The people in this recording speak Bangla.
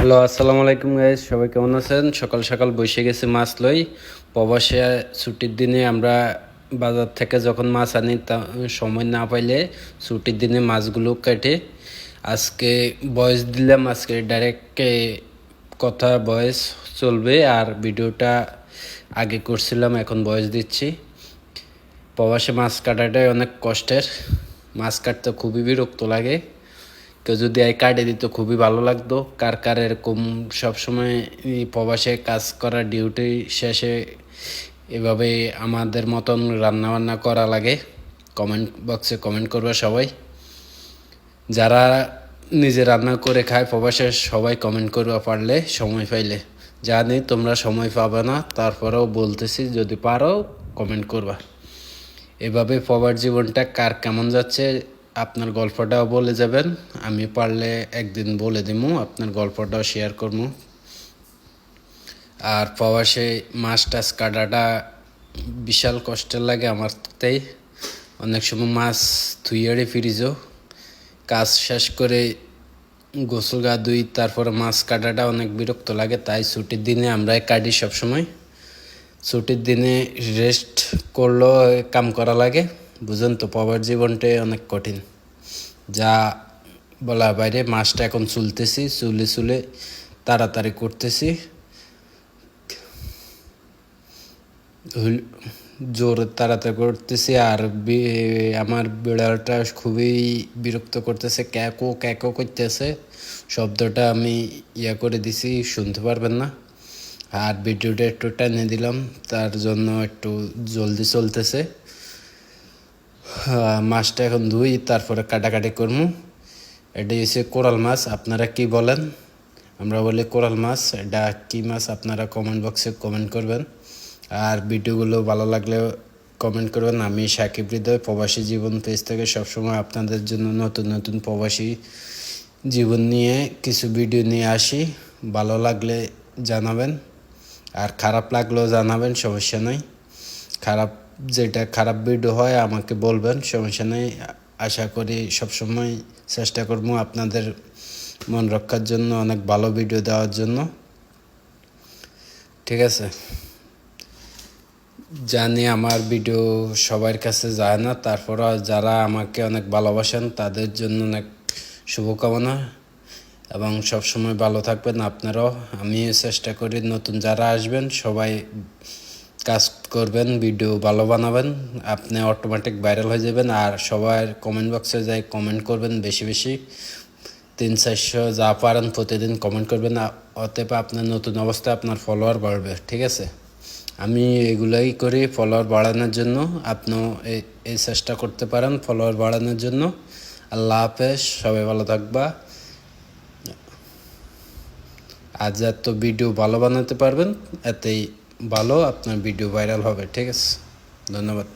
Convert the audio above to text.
হ্যালো, আসসালামু আলাইকুম গাইস। সবাই কেমন আছেন? সকাল সকাল বসে গেছি মাছ লই। প্রবাসে ছুটির দিনে আমরা বাজার থেকে যখন মাছ আনি তা সময় না পাইলে ছুটির দিনে মাছগুলো কেটে আজকে ভয়েস দিলাম। আজকে ডাইরেক্ট কথা ভয়েস চলবে, আর ভিডিওটা আগে করছিলাম, এখন ভয়েস দিচ্ছি। প্রবাসে মাছ কাটাটাই অনেক কষ্টের। মাছ কাটতে খুবই বিরক্ত লাগে। কেউ যদি কাটে দিত খুবই ভালো লাগতো। কার কার এরকম সবসময় প্রবাসে কাজ করা ডিউটি শেষে এভাবে আমাদের মতন রান্নাবান্না করা লাগে? কমেন্ট বক্সে কমেন্ট করবে সবাই। যারা নিজে রান্না করে খায় প্রবাসে সবাই কমেন্ট করবা পারলে, সময় পাইলে। জানি তোমরা সময় পাবে না, তারপরেও বলতেছি যদি পারো কমেন্ট করবা। এভাবে প্রবাস জীবনটা কার কেমন যাচ্ছে আপনার গল্পটাও বলে যাবেন। আমি পারলে একদিন বলে দিমু, আপনার গল্পটাও শেয়ার করবো। আর প্রবাসে মাছ টাছ কাটাটা বিশাল কষ্টের লাগে আমার। তাই অনেক সময় মাছ ধুইয়ারে ফ্রিজও কাজ শেষ করে গোসল গা ধুই, তারপরে মাছ কাটাটা অনেক বিরক্ত লাগে। তাই ছুটির দিনে আমরা কাটি সবসময়। ছুটির দিনে রেস্ট করলেও কাম করা লাগে। বুঝেন তো, প্রবাস জীবনটা অনেক কঠিন। যা বলা বাইরে, মাছটা এখন চুলতেছি, চুলে তাড়াতাড়ি করতেছি, জোর তাড়াতাড়ি করতেছি। আর আমার বিড়ালটা খুবই বিরক্ত করতেছে, ক্যাকো ক্যাকো করতেছে। শব্দটা আমি করে দিছি, শুনতে পারবেন না। আর ভিডিওটা একটু টেনে দিলাম, তার জন্য একটু জলদি চলতেছে। মাছটা এখন ধুই, তারপরে কাটাকাটি করবো। এটা হচ্ছে কোরাল মাছ, আপনারা কি বলেন? আমরা বলি কোরাল মাছ। এটা কী মাছ আপনারা কমেন্ট বক্সে কমেন্ট করবেন। আর ভিডিওগুলো ভালো লাগলে কমেন্ট করবেন। আমি সাকিব হৃদয় প্রবাসী জীবন পেজ থেকে সবসময় আপনাদের জন্য নতুন নতুন প্রবাসী জীবন নিয়ে কিছু ভিডিও নিয়ে আসি। ভালো লাগলে জানাবেন, আর খারাপ লাগলেও জানাবেন, সমস্যা নেই। যেটা খারাপ ভিডিও হয় আমাকে বলবেন, সমস্যা নেই। আশা করি সবসময় চেষ্টা করবো আপনাদের মন রক্ষার জন্য, অনেক ভালো ভিডিও দেওয়ার জন্য। ঠিক আছে, জানি আমার ভিডিও সবার কাছে যায় না, তারপরও যারা আমাকে অনেক ভালোবাসেন তাদের জন্য অনেক শুভকামনা, এবং সবসময় ভালো থাকবেন আপনারাও। আমিও চেষ্টা করি নতুন যারা আসবেন সবাই কাজ করবেন, ভিডিও ভালো বানাবেন, আপনি অটোমেটিক ভাইরাল হয়ে যাবেন। আর সবার কমেন্ট বক্সে যাই কমেন্ট করবেন বেশি বেশি, 300-400 যা পারেন প্রতিদিন কমেন্ট করবেন। অতএব আপনার নতুন অবস্থায় আপনার ফলোয়ার বাড়বে। ঠিক আছে, আমি এগুলাই করি ফলোয়ার বাড়ানোর জন্য। আপনিও এই চেষ্টা করতে পারেন ফলোয়ার বাড়ানোর জন্য। আল্লাহ হাফেজ, সবাই ভালো থাকবা। আর যত ভিডিও ভালো বানাতে পারবেন এতেই ভালো, আপনার ভিডিও ভাইরাল হবে। ঠিক আছে, ধন্যবাদ।